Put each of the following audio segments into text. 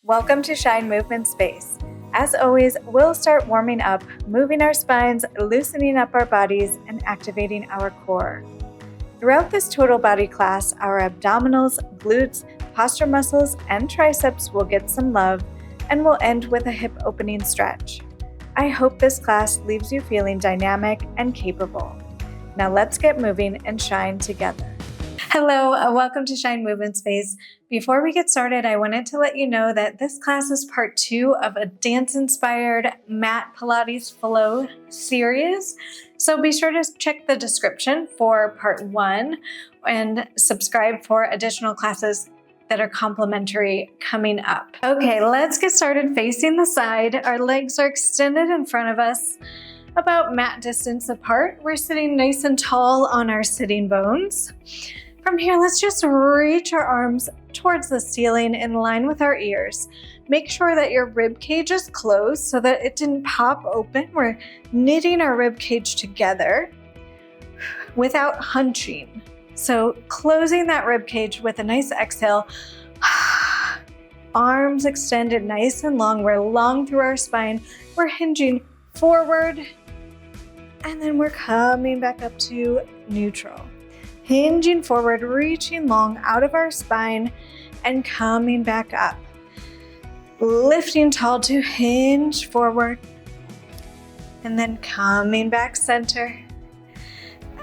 Welcome to Shine Movement Space. As always, we'll start warming up, moving our spines, loosening up our bodies, and activating our core. Throughout this total body class, our abdominals, glutes, posture muscles, and triceps will get some love, and we'll end with a hip opening stretch. I hope this class leaves you feeling dynamic and capable. Now let's get moving and shine together. Hello, welcome to Shine Movement Space. Before we get started, I wanted to let you know that this class is part 2 of a dance-inspired mat Pilates flow series. So be sure to check the description for part 1 and subscribe for additional classes that are complimentary coming up. Okay, let's get started facing the side. Our legs are extended in front of us, about mat distance apart. We're sitting nice and tall on our sitting bones. From here, let's just reach our arms towards the ceiling in line with our ears. Make sure that your rib cage is closed so that it didn't pop open. We're knitting our rib cage together without hunching. So closing that rib cage with a nice exhale. Arms extended nice and long. We're long through our spine. We're hinging forward, and then we're coming back up to neutral. Hinging forward, reaching long out of our spine, and coming back up. Lifting tall to hinge forward, and then coming back center,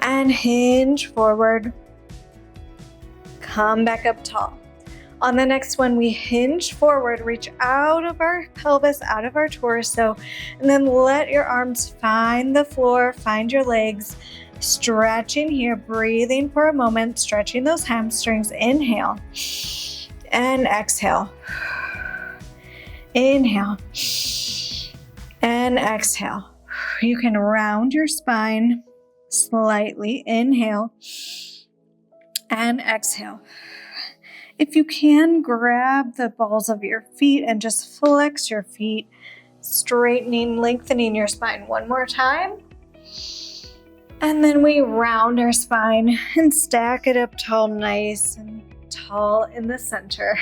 and hinge forward. Come back up tall. On the next one, we hinge forward, reach out of our pelvis, out of our torso, and then let your arms find the floor, find your legs. Stretching here, breathing for a moment, stretching those hamstrings. Inhale and exhale. Inhale and exhale. You can round your spine slightly. Inhale and exhale. If you can, grab the balls of your feet and just flex your feet, straightening, lengthening your spine. One more time. And then we round our spine and stack it up tall, nice and tall in the center.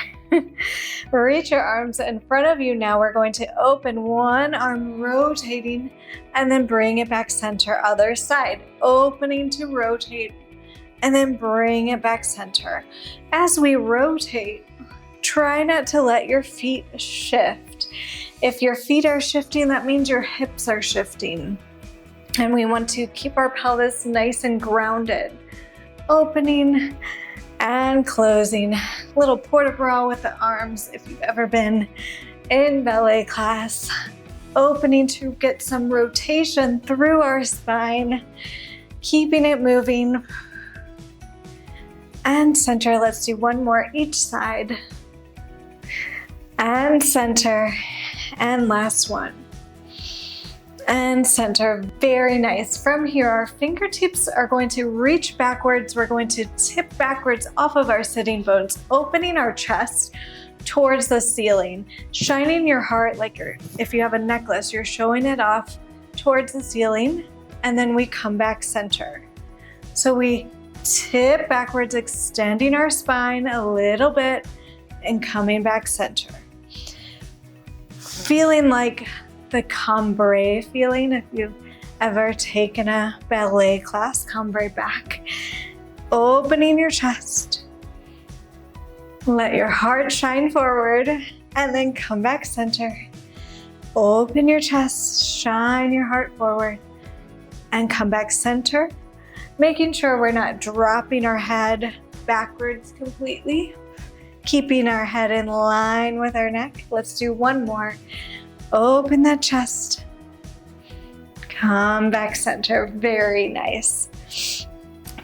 Reach your arms in front of you. Now we're going to open one arm, rotating, and then bring it back center. Other side, opening to rotate, and then bring it back center. As we rotate, try not to let your feet shift. If your feet are shifting, that means your hips are shifting. And we want to keep our pelvis nice and grounded. Opening and closing. Little port-a-bras with the arms if you've ever been in ballet class. Opening to get some rotation through our spine. Keeping it moving. And center. Let's do one more each side. And center. And last one. And center. Very nice. From here, our fingertips are going to reach backwards. We're going to tip backwards off of our sitting bones, opening our chest towards the ceiling, shining your heart like if you have a necklace, you're showing it off towards the ceiling, and then we come back center. So we tip backwards, extending our spine a little bit and coming back center. Feeling like the cambrai feeling, if you've ever taken a ballet class, cambrai back. Opening your chest. Let your heart shine forward and then come back center. Open your chest, shine your heart forward and come back center. Making sure we're not dropping our head backwards completely. Keeping our head in line with our neck. Let's do one more. Open that chest. Come back center. Very nice.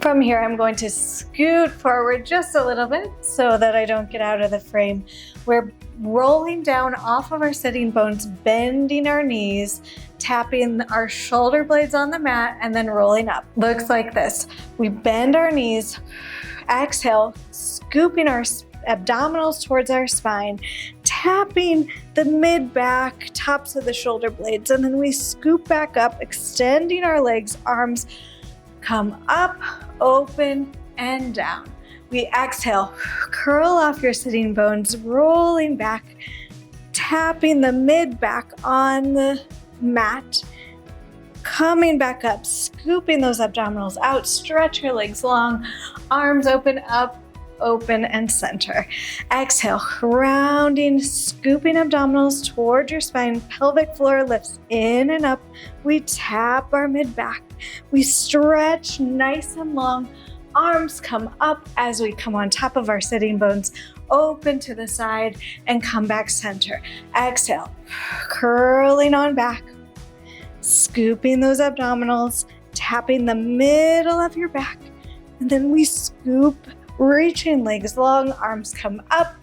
From here, I'm going to scoot forward just a little bit so that I don't get out of the frame. We're rolling down off of our sitting bones, bending our knees, tapping our shoulder blades on the mat, and then rolling up. Looks like this. We bend our knees, exhale, scooping our abdominals towards our spine, tapping the mid-back, tops of the shoulder blades, and then we scoop back up, extending our legs, arms come up, open, and down. We exhale, curl off your sitting bones, rolling back, tapping the mid back on the mat, coming back up, scooping those abdominals out, stretch your legs long, arms open up, open and center. Exhale, rounding, scooping abdominals toward your spine, pelvic floor lifts in and up. We tap our mid back. We stretch nice and long. Arms come up as we come on top of our sitting bones, open to the side and come back center. Exhale, curling on back, scooping those abdominals, tapping the middle of your back. And then we scoop, reaching legs long, arms come up,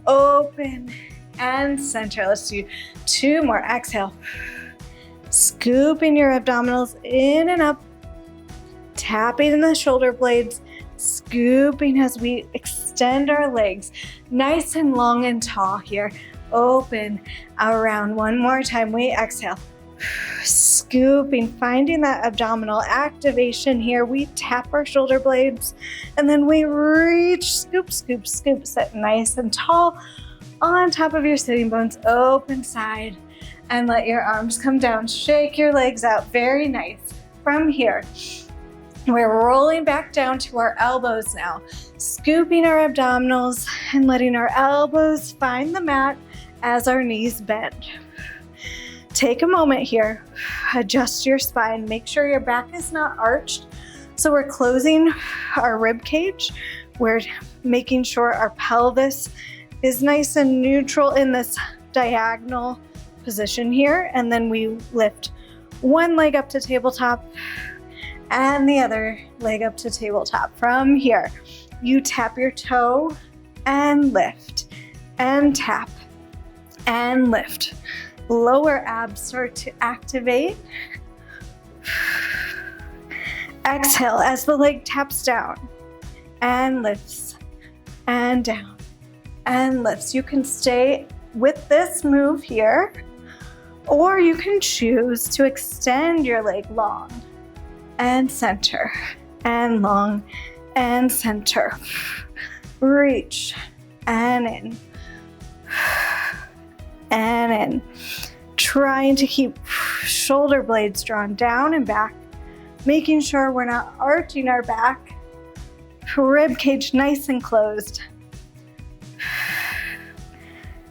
open and center. Let's do 2 more. Exhale, scooping your abdominals in and up, tapping the shoulder blades, scooping as we extend our legs nice and long and tall here. Open around. One more time. We exhale, scooping, finding that abdominal activation here. We tap our shoulder blades and then we reach, scoop, scoop, scoop, sit nice and tall on top of your sitting bones, open side, and let your arms come down. Shake your legs out. Very nice. From here, we're rolling back down to our elbows now, scooping our abdominals and letting our elbows find the mat as our knees bend. Take a moment here, adjust your spine, make sure your back is not arched. So we're closing our rib cage. We're making sure our pelvis is nice and neutral in this diagonal position here. And then we lift one leg up to tabletop and the other leg up to tabletop. From here, you tap your toe and lift and tap and lift. Lower abs start to activate. Exhale as the leg taps down and lifts and down and lifts. You can stay with this move here, or you can choose to extend your leg long and center and long and center. Reach and in and in. Trying to keep shoulder blades drawn down and back, making sure we're not arching our back. Rib cage nice and closed.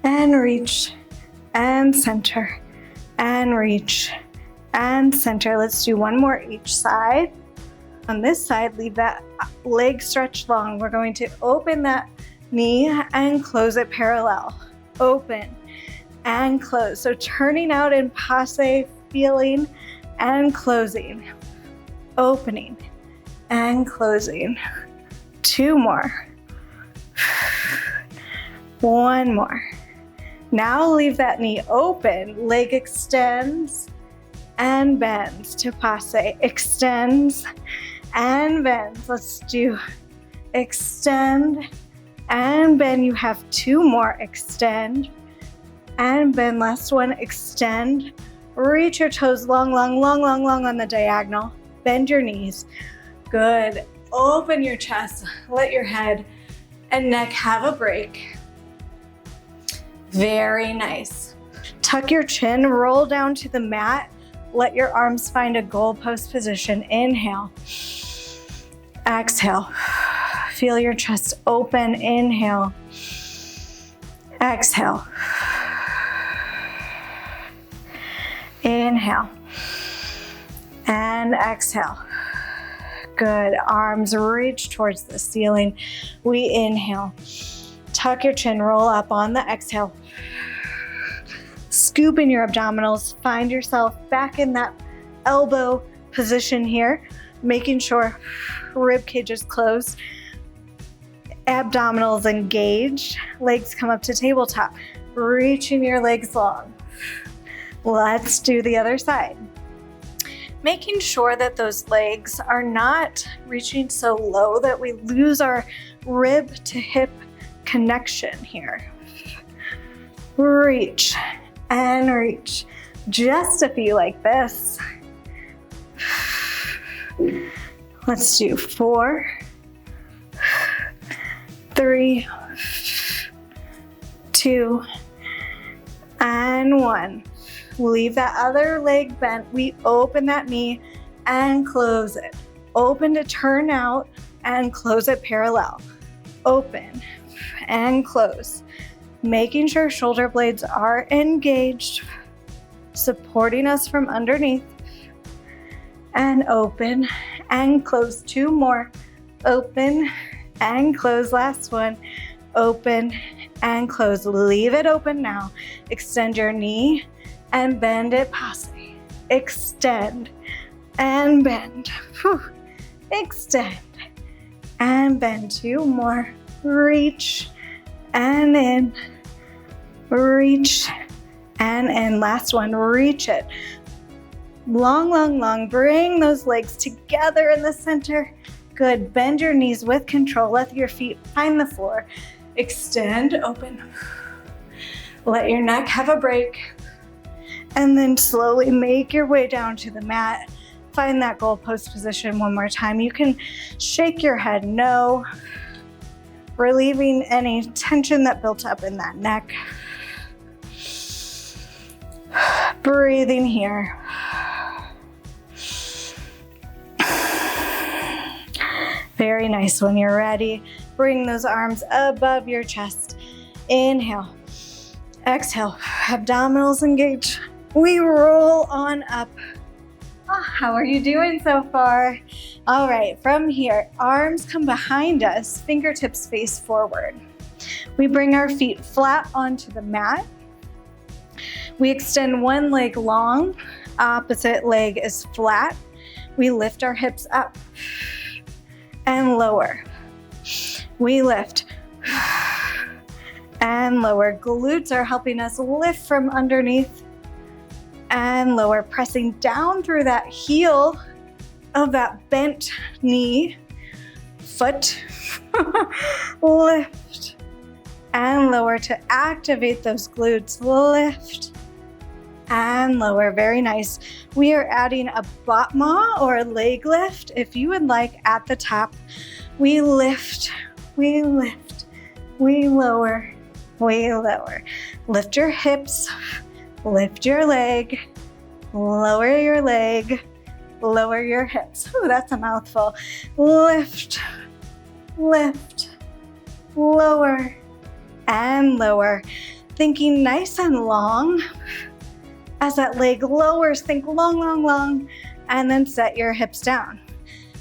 And reach and center and reach and center. Let's do one more each side. On this side, leave that leg stretched long. We're going to open that knee and close it parallel. Open and close. So turning out in passe, feeling and closing. Opening and closing. 2 more. 1 more. Now leave that knee open. Leg extends and bends to passe. Extends and bends. Let's do extend and bend. You have 2 more. Extend and bend. Last one. Extend. Reach your toes long, long, long, long, long on the diagonal. Bend your knees. Good. Open your chest. Let your head and neck have a break. Very nice. Tuck your chin, roll down to the mat. Let your arms find a goalpost position. Inhale. Exhale. Feel your chest open. Inhale. Exhale. Inhale. And exhale. Good. Arms reach towards the ceiling. We inhale. Tuck your chin, roll up on the exhale. Scoop in your abdominals. Find yourself back in that elbow position here, making sure rib cage is closed. Abdominals engaged. Legs come up to tabletop. Reaching your legs long. Let's do the other side. Making sure that those legs are not reaching so low that we lose our rib to hip connection here. Reach and reach. Just a few like this. Let's do 4, 3, 2, and 1. Leave that other leg bent. We open that knee and close it. Open to turn out and close it parallel. Open and close. Making sure shoulder blades are engaged, supporting us from underneath. And open and close. 2 more. Open and close. Last one. Open and close. Leave it open now. Extend your knee and bend it passively. Extend and bend. Whew. Extend and bend. 2 more. Reach and in. Reach and in. Last one. Reach it. Long, long, long. Bring those legs together in the center. Good. Bend your knees with control. Let your feet find the floor. Extend, open. Let your neck have a break. And then slowly make your way down to the mat. Find that goalpost position one more time. You can shake your head no, relieving any tension that built up in that neck. Breathing here. Very nice. When you're ready, bring those arms above your chest. Inhale. Exhale. Abdominals engage. We roll on up. Oh, how are you doing so far? All right, from here, arms come behind us, fingertips face forward. We bring our feet flat onto the mat. We extend one leg long, opposite leg is flat. We lift our hips up and lower. We lift and lower. Glutes are helping us lift from underneath and lower, pressing down through that heel of that bent knee, foot. Lift and lower to activate those glutes. Lift and lower. Very nice. We are adding a battement or a leg lift. If you would like, at the top, we lift, we lift, we lower, we lower. Lift your hips, lift your leg, lower your leg, lower your hips. Ooh, that's a mouthful. Lift, lift, lower, and lower. Thinking nice and long. As that leg lowers, think long, long, long, and then set your hips down.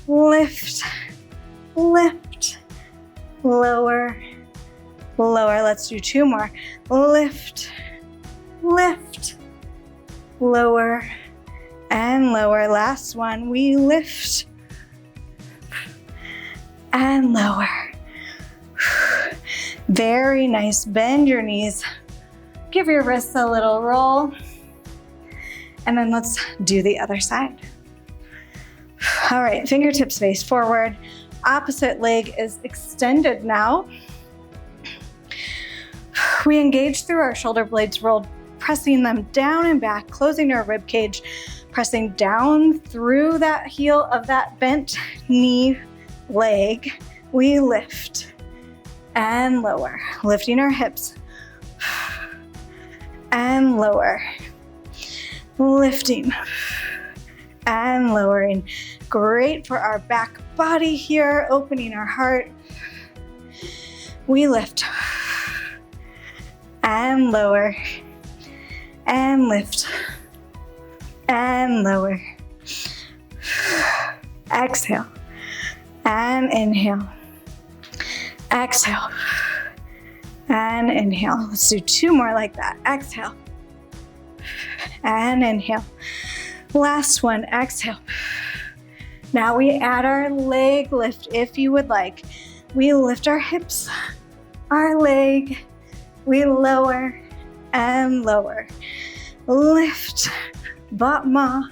Lift, lift, lower, lower. Let's do 2 more. Lift, lift, lower, and lower. Last one. We lift and lower. Very nice. Bend your knees. Give your wrists a little roll. And then let's do the other side. All right, fingertips face forward. Opposite leg is extended now. We engage through our shoulder blades rolled, pressing them down and back, closing our rib cage, pressing down through that heel of that bent knee leg. We lift and lower, lifting our hips and lower. Lifting and lowering. Great for our back body here, opening our heart. We lift and lower and lift and lower. Exhale and inhale. Exhale and inhale. Let's do 2 more like that. Exhale and inhale. Last one, exhale. Now we add our leg lift if you would like. We lift our hips, our leg, we lower and lower. Lift, battement,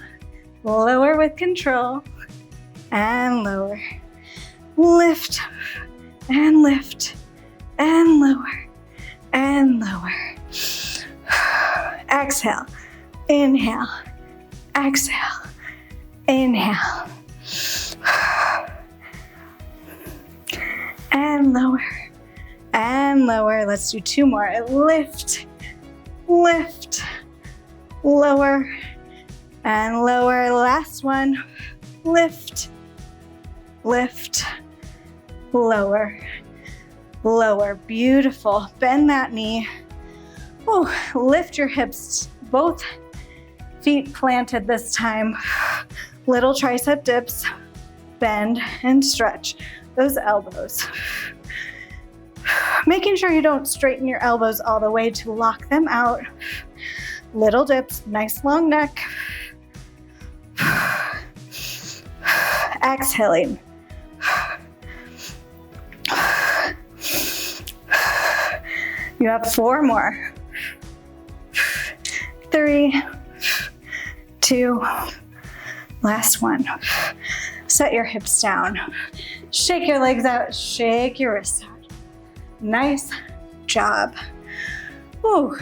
lower with control and lower. Lift and lift and lower and lower. Exhale. Inhale, exhale, inhale, and lower, and lower. Let's do 2 more. Lift lift, lower, and lower. Last one, lift, lift, lower, lower. Beautiful. Bend that knee. Oh, lift your hips, both feet planted this time. Little tricep dips. Bend and stretch those elbows. Making sure you don't straighten your elbows all the way to lock them out. Little dips, nice long neck. Exhaling. You have 4 more. 3, 2, last one. Set your hips down. Shake your legs out, shake your wrists out. Nice job. Ooh.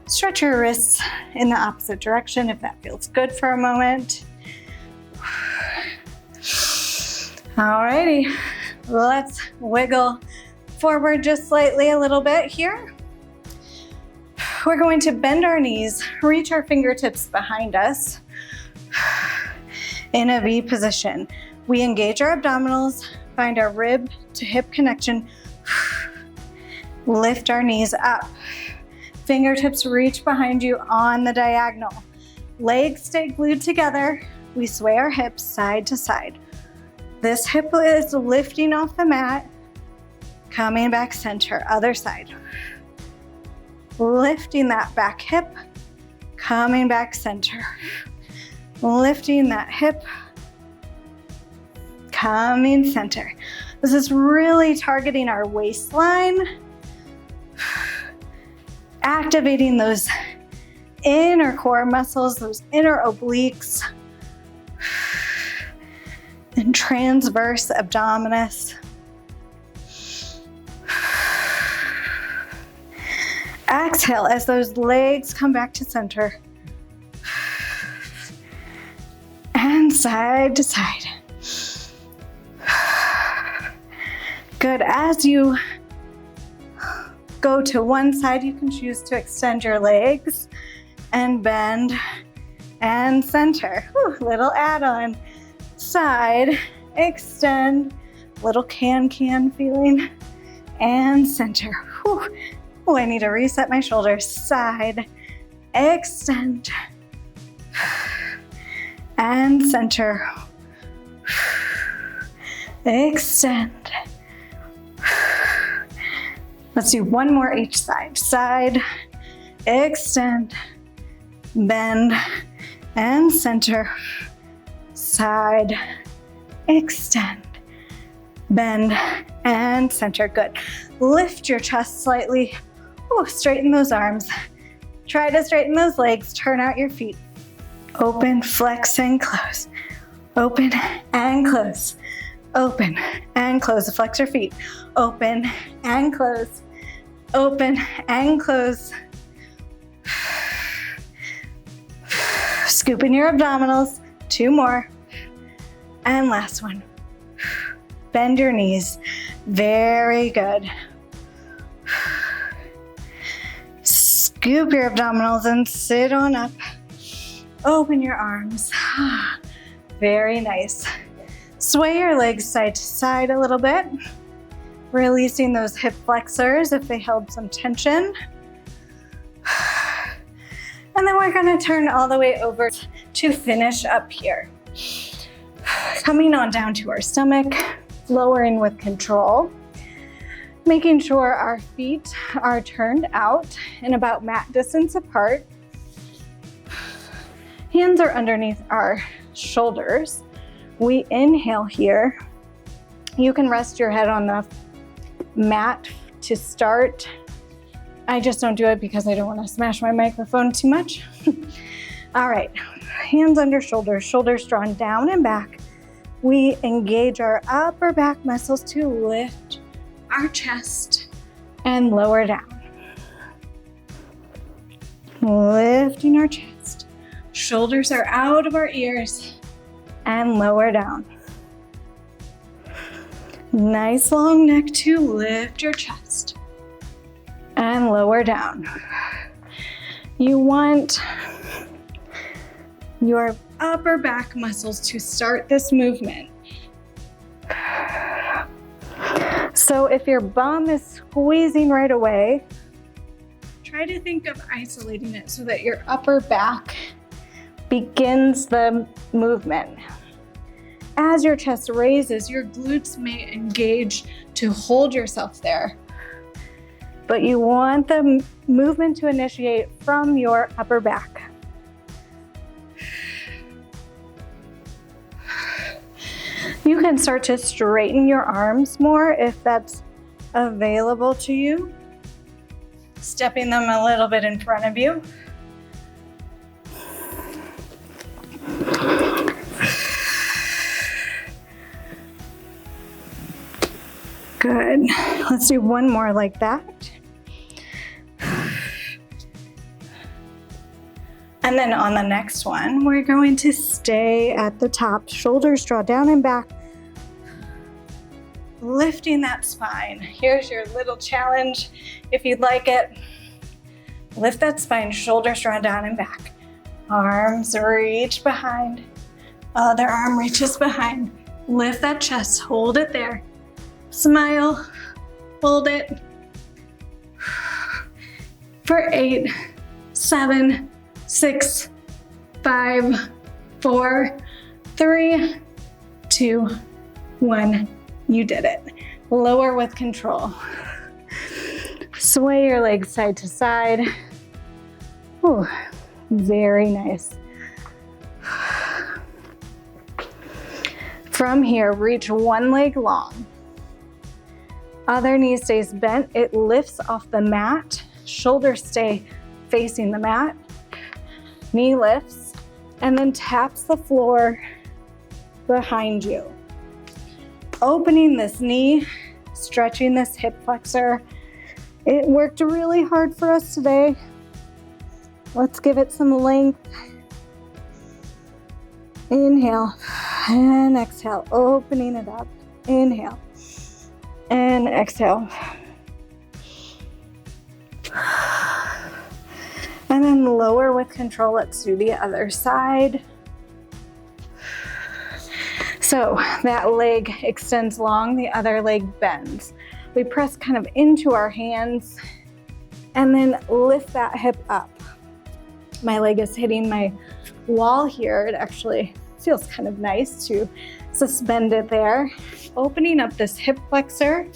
Stretch your wrists in the opposite direction if that feels good for a moment. Alrighty, let's wiggle forward just slightly a little bit here. We're going to bend our knees, reach our fingertips behind us in a V position. We engage our abdominals, find our rib to hip connection, lift our knees up. Fingertips reach behind you on the diagonal. Legs stay glued together. We sway our hips side to side. This hip is lifting off the mat, coming back center, other side. Lifting that back hip, coming back center. Lifting that hip, coming center. This is really targeting our waistline, activating those inner core muscles, those inner obliques, and transverse abdominis. Exhale as those legs come back to center. And side to side. Good. As you go to one side, you can choose to extend your legs and bend and center. Whew, little add-on. Side, extend, little can-can feeling, and center. Whew. Oh, I need to reset my shoulders. Side, extend, and center. Extend. Let's do one more each side. Side, extend, bend, and center. Side, extend, bend, and center. Good. Lift your chest slightly. Ooh, straighten those arms. Try to straighten those legs. Turn out your feet. Open, flex, and close. Open and close. Open and close. Flex your feet. Open and close. Open and close. Scoop in your abdominals. 2 more. And last one. Bend your knees. Very good. Scoop your abdominals and sit on up. Open your arms. Very nice. Sway your legs side to side a little bit, releasing those hip flexors if they held some tension. And then we're going to turn all the way over to finish up here. Coming on down to our stomach, lowering with control, making sure our feet are turned out and about mat distance apart. Hands are underneath our shoulders. We inhale here. You can rest your head on the mat to start. I just don't do it because I don't want to smash my microphone too much. All right, hands under shoulders, shoulders drawn down and back. We engage our upper back muscles to lift our chest and lower down. Lifting our chest. Shoulders are out of our ears and lower down. Nice long neck to lift your chest and lower down. You want your upper back muscles to start this movement. So if your bum is squeezing right away, try to think of isolating it so that your upper back begins the movement. As your chest raises, your glutes may engage to hold yourself there. But you want the movement to initiate from your upper back. You can start to straighten your arms more if that's available to you. Stepping them a little bit in front of you. Good. Let's do one more like that. And then on the next one, we're going to stay at the top. Shoulders draw down and back. Lifting that spine. Here's your little challenge. If you'd like it, lift that spine, shoulders draw down and back. Arms reach behind. Other arm reaches behind. Lift that chest, hold it there. Smile, hold it. For 8, 7, 6, 5, 4, 3, 2, 1. You did it. Lower with control. Sway your legs side to side. Ooh, very nice. From here, reach one leg long. Other knee stays bent. It lifts off the mat. Shoulders stay facing the mat. Knee lifts and then taps the floor behind you. Opening this knee, stretching this hip flexor. It worked really hard for us today. Let's give it some length. Inhale and exhale, opening it up. Inhale and exhale. And then lower with control. Let's do the other side. So that leg extends long, the other leg bends. We press kind of into our hands and then lift that hip up. My leg is hitting my wall here. It actually feels kind of nice to suspend it there. Opening up this hip flexor.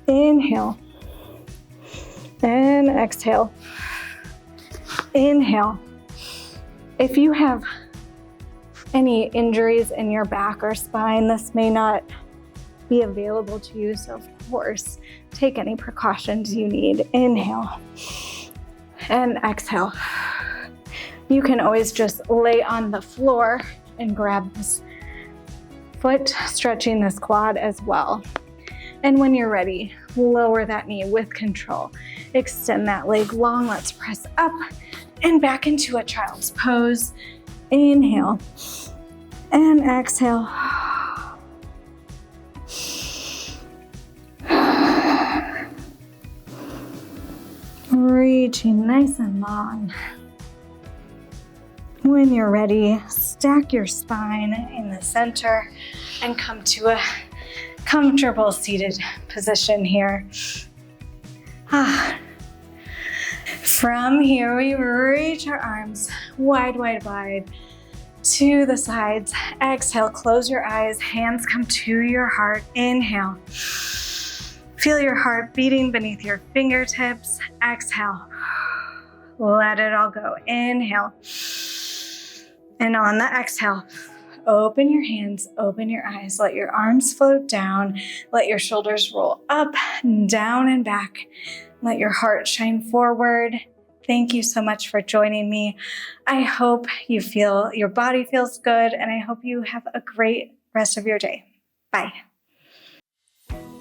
Inhale and exhale. Inhale. If you have any injuries in your back or spine, this may not be available to you. So of course, take any precautions you need. Inhale and exhale. You can always just lay on the floor and grab this foot, stretching this quad as well. And when you're ready, lower that knee with control. Extend that leg long. Let's press up and back into a child's pose. Inhale and exhale. Reaching nice and long. When you're ready, stack your spine in the center and come to a comfortable seated position here. From here, we reach our arms wide, wide, wide to the sides. Exhale, close your eyes, hands come to your heart. Inhale. Feel your heart beating beneath your fingertips. Exhale. Let it all go. Inhale. And on the exhale, open your hands, open your eyes, let your arms float down, let your shoulders roll up, down, and back. Let your heart shine forward. Thank you so much for joining me. I hope you feel your body feels good, and I hope you have a great rest of your day. Bye.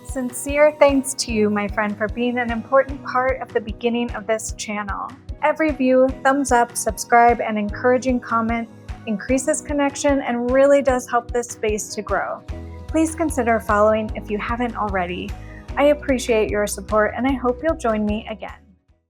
Sincere thanks to you, my friend, for being an important part of the beginning of this channel. Every view, thumbs up, subscribe, and encouraging comment increases connection and really does help this space to grow. Please consider following if you haven't already. I appreciate your support and I hope you'll join me again.